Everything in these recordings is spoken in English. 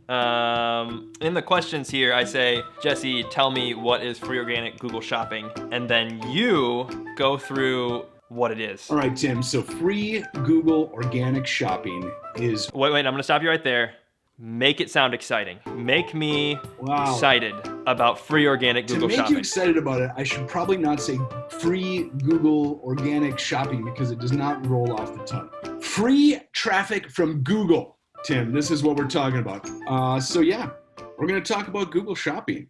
In the questions here, I say, Jesse, tell me what is free organic Google Shopping, and then you go through what it is. All right, Tim. So free Google organic shopping is... Wait, I'm gonna stop you right there. Make it sound exciting. Make me excited about free organic Google Shopping. To make you excited about it, I should probably not say free Google organic shopping because it does not roll off the tongue. Free traffic from Google, Tim. This is what we're talking about. So yeah, we're going to talk about Google Shopping.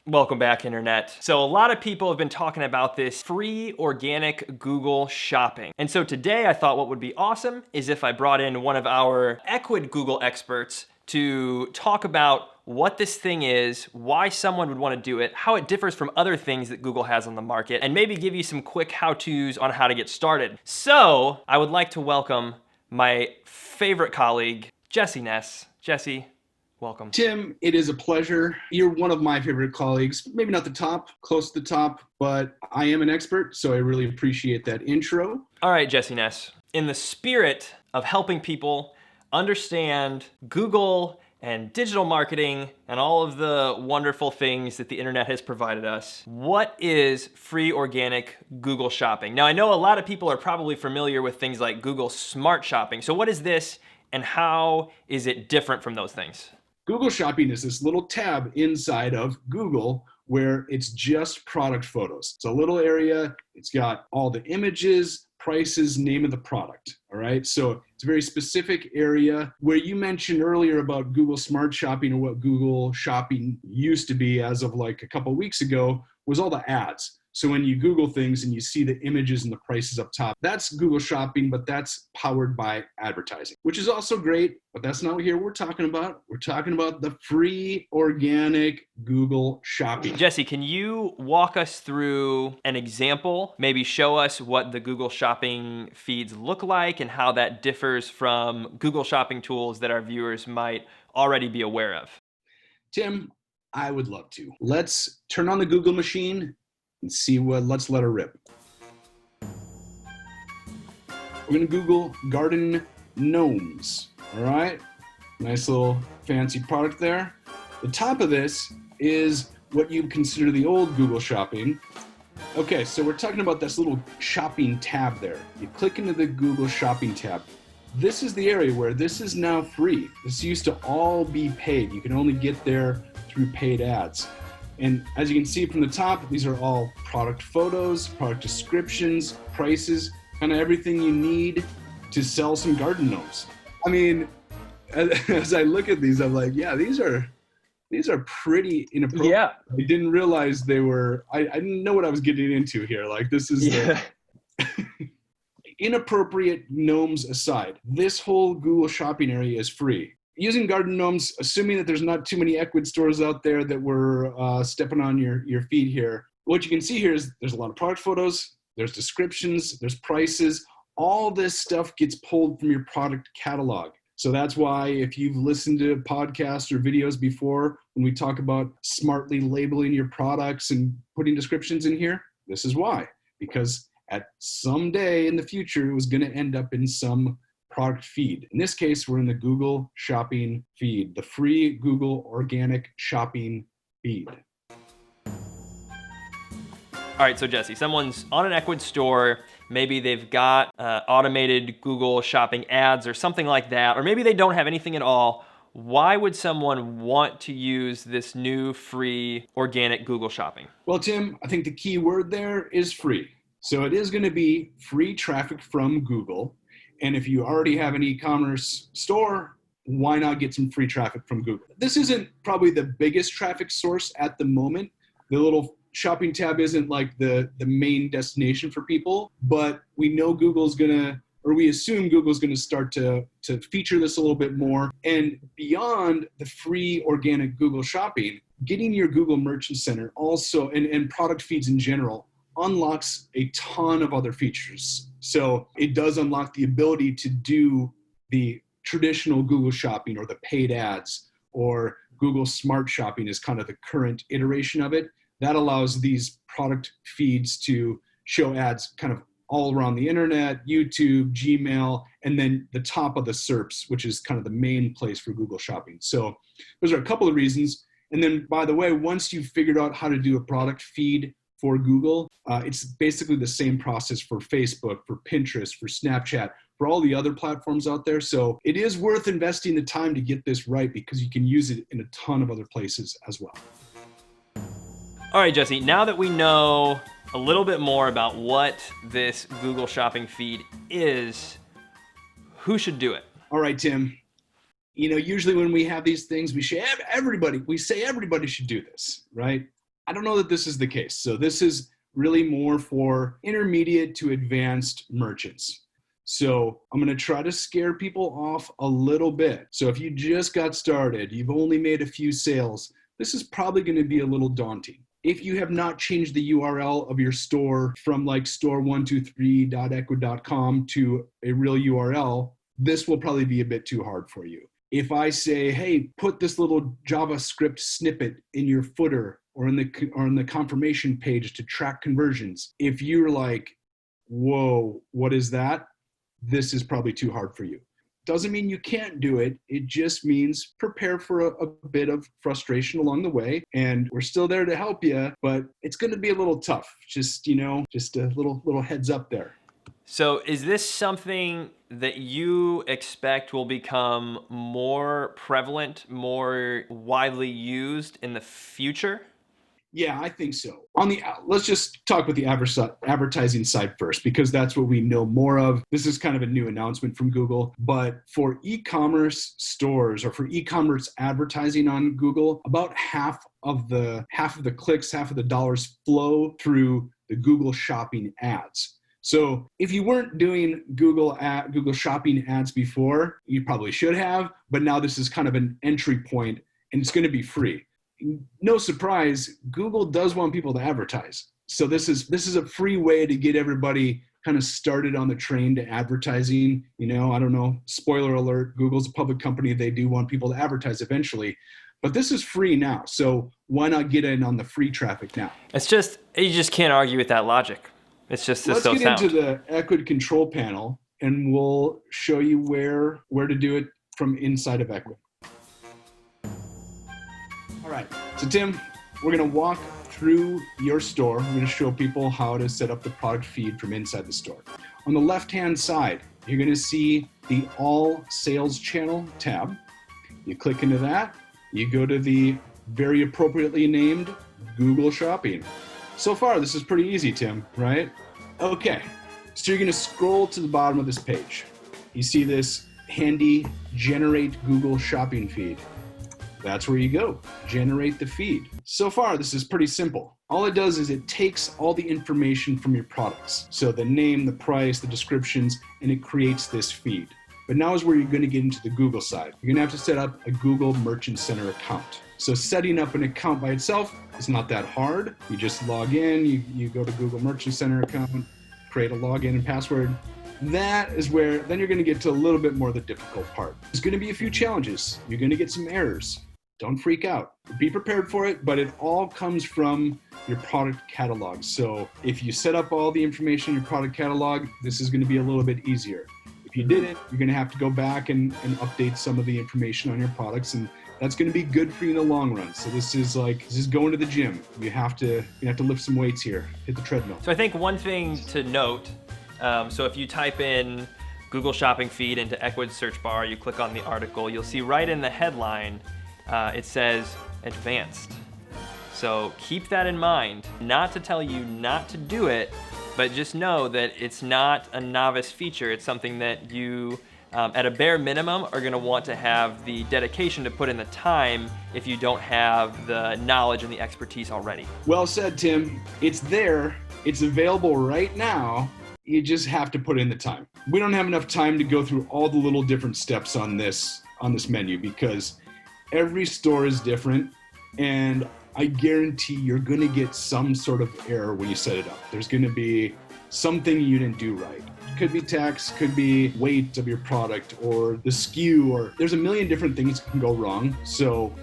Welcome back, Internet. So a lot of people have been talking about this free organic Google Shopping. And so today I thought what would be awesome is if I brought in one of our Ecwid Google experts to talk about what this thing is, why someone would want to do it, how it differs from other things that Google has on the market, and maybe give you some quick how-tos on how to get started. So I would like to welcome my favorite colleague, Jesse Ness. Jesse, welcome. Tim, it is a pleasure. You're one of my favorite colleagues. Maybe not the top, close to the top, but I am an expert, so I really appreciate that intro. All right, Jesse Ness. In the spirit of helping people understand Google and digital marketing and all of the wonderful things that the internet has provided us, what is free organic Google Shopping? Now, I know a lot of people are probably familiar with things like Google Smart Shopping. So what is this and how is it different from those things? Google Shopping is this little tab inside of Google where it's just product photos. It's a little area. It's got all the images, prices, name of the product. All right. So it's a very specific area where you mentioned earlier about Google Smart Shopping, or what Google Shopping used to be as of like a couple of weeks ago, was all the ads. So when you Google things and you see the images and the prices up top, that's Google Shopping, but that's powered by advertising, which is also great, but that's not what we're talking about. We're talking about the free organic Google Shopping. Jesse, can you walk us through an example? Maybe show us what the Google Shopping feeds look like and how that differs from Google Shopping tools that our viewers might already be aware of. Tim, I would love to. Let's turn on the Google machine and see let's let her rip. We're gonna Google garden gnomes, all right? Nice little fancy product there. The top of this is what you consider the old Google Shopping. Okay, so we're talking about this little shopping tab there. You click into the Google Shopping tab. This is the area where this is now free. This used to all be paid. You can only get there through paid ads. And as you can see from the top, these are all product photos, product descriptions, prices, kind of everything you need to sell some garden gnomes. I mean, as I look at these, I'm like, yeah, these are pretty inappropriate. Yeah. I didn't realize they were, I didn't know what I was getting into here. Like, this is inappropriate gnomes aside. This whole Google Shopping area is free. Using garden gnomes, assuming that there's not too many Ecwid stores out there that were stepping on your feed here, what you can see here is there's a lot of product photos, there's descriptions, there's prices. All this stuff gets pulled from your product catalog. So that's why if you've listened to podcasts or videos before, when we talk about smartly labeling your products and putting descriptions in here, this is why. Because at some day in the future, it was going to end up in some product feed. In this case, we're in the Google Shopping feed, the free Google Organic Shopping feed. All right, so Jesse, someone's on an Ecwid store, maybe they've got automated Google Shopping ads or something like that, or maybe they don't have anything at all. Why would someone want to use this new free organic Google Shopping? Well, Tim, I think the key word there is free. So it is going to be free traffic from Google. And if you already have an e-commerce store, why not get some free traffic from Google? This isn't probably the biggest traffic source at the moment. The little shopping tab isn't like the main destination for people, but we know we assume Google's gonna start to feature this a little bit more. And beyond the free organic Google Shopping, getting your Google Merchant Center also, and product feeds in general, unlocks a ton of other features. So it does unlock the ability to do the traditional Google Shopping or the paid ads, or Google Smart Shopping is kind of the current iteration of it. That allows these product feeds to show ads kind of all around the internet, YouTube, Gmail, and then the top of the SERPs, which is kind of the main place for Google Shopping. So those are a couple of reasons. And then, by the way, once you've figured out how to do a product feed for Google, it's basically the same process for Facebook, for Pinterest, for Snapchat, for all the other platforms out there. So it is worth investing the time to get this right because you can use it in a ton of other places as well. All right, Jesse, now that we know a little bit more about what this Google Shopping feed is, who should do it? All right, Tim. Usually when we have these things, we say everybody should do this, right? I don't know that this is the case. So this is really more for intermediate to advanced merchants. So I'm going to try to scare people off a little bit. So if you just got started, you've only made a few sales, this is probably going to be a little daunting. If you have not changed the URL of your store from like store123.ecwid.com to a real URL, this will probably be a bit too hard for you. If I say, hey, put this little JavaScript snippet in your footer or in the confirmation page to track conversions, if you're like, whoa, what is that? This is probably too hard for you. Doesn't mean you can't do it. It just means prepare for a bit of frustration along the way. And we're still there to help you, but it's going to be a little tough. Just a little heads up there. So is this something that you expect will become more prevalent, more widely used in the future? Yeah, I think so. Let's just talk with the advertising side first, because that's what we know more of. This is kind of a new announcement from Google, but for e-commerce stores or for e-commerce advertising on Google, about half of the clicks, half of the dollars flow through the Google Shopping ads. So if you weren't doing Google Shopping ads before, you probably should have, but now this is kind of an entry point and it's going to be free. No surprise, Google does want people to advertise. So this is a free way to get everybody kind of started on the train to advertising. I don't know, spoiler alert, Google's a public company. They do want people to advertise eventually, but this is free now. So why not get in on the free traffic now? You just can't argue with that logic. It's just Let's so get sound. into the Ecwid control panel and we'll show you where to do it from inside of Ecwid. All right, so Tim, we're gonna walk through your store. We're gonna show people how to set up the product feed from inside the store. On the left-hand side, you're gonna see the All Sales Channel tab. You click into that, you go to the very appropriately named Google Shopping. So far, this is pretty easy, Tim, right? Okay, so you're gonna scroll to the bottom of this page. You see this handy Generate Google Shopping feed. That's where you go, generate the feed. So far, this is pretty simple. All it does is it takes all the information from your products. So the name, the price, the descriptions, and it creates this feed. But now is where you're gonna get into the Google side. You're gonna have to set up a Google Merchant Center account. So setting up an account by itself is not that hard. You just log in, you go to Google Merchant Center account, create a login and password. That is where, then you're gonna get to a little bit more of the difficult part. There's gonna be a few challenges. You're gonna get some errors. Don't freak out. Be prepared for it, but it all comes from your product catalog. So if you set up all the information in your product catalog, this is gonna be a little bit easier. If you didn't, you're gonna have to go back and update some of the information on your products, and that's gonna be good for you in the long run. So this is going to the gym. You have to lift some weights here, hit the treadmill. So I think one thing to note, so if you type in Google Shopping feed into Ecwid search bar, you click on the article, you'll see right in the headline, it says advanced. So keep that in mind. Not to tell you not to do it, but just know that it's not a novice feature. It's something that you, at a bare minimum, are gonna want to have the dedication to put in the time if you don't have the knowledge and the expertise already. Well said, Tim. It's there. It's available right now. You just have to put in the time. We don't have enough time to go through all the little different steps on this menu because every store is different, and I guarantee you're gonna get some sort of error when you set it up. There's gonna be something you didn't do right. Could be tax, could be weight of your product, or the SKU, or there's a million different things that can go wrong. So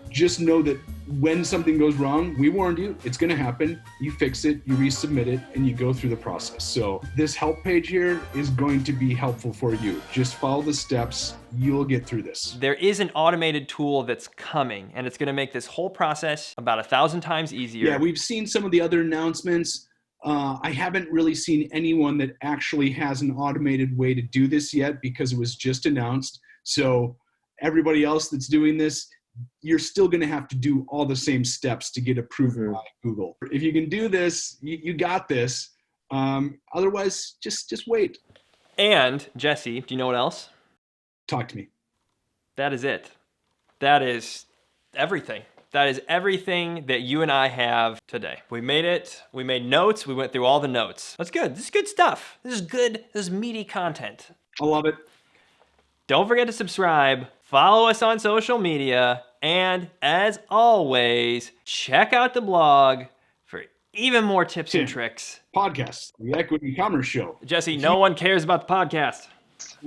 just know that when something goes wrong, we warned you, it's going to happen. You fix it, you resubmit it, and you go through the process. So this help page here is going to be helpful for you. Just follow the steps. You'll get through this. There is an automated tool that's coming, and it's going to make this whole process about 1,000 times easier. Yeah, we've seen some of the other announcements. I haven't really seen anyone that actually has an automated way to do this yet because it was just announced. So everybody else that's doing this, you're still going to have to do all the same steps to get approved by Google. If you can do this, you got this. Otherwise, just wait. And Jesse, do you know what else? Talk to me. That is it. That is everything. That is everything that you and I have today. We made it. We made notes. We went through all the notes. That's good. This is good stuff. This is good. This is meaty content. I love it. Don't forget to subscribe, follow us on social media, and as always, check out the blog for even more tips and tricks. Podcast, the Ecwid e-commerce show. Jesse, no one cares about the podcast.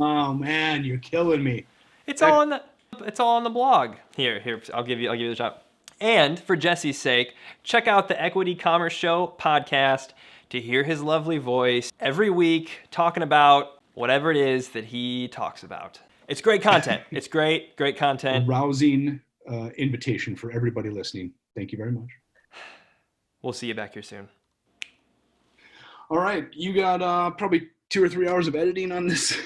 Oh man, you're killing me. It's all on the blog. Here, I'll give you the shot. And for Jesse's sake, check out the Ecwid e-commerce show podcast to hear his lovely voice every week talking about whatever it is that he talks about. It's great content. It's great content. A rousing invitation for everybody listening. Thank you very much. We'll see you back here soon. All right, you got probably 2 or 3 hours of editing on this.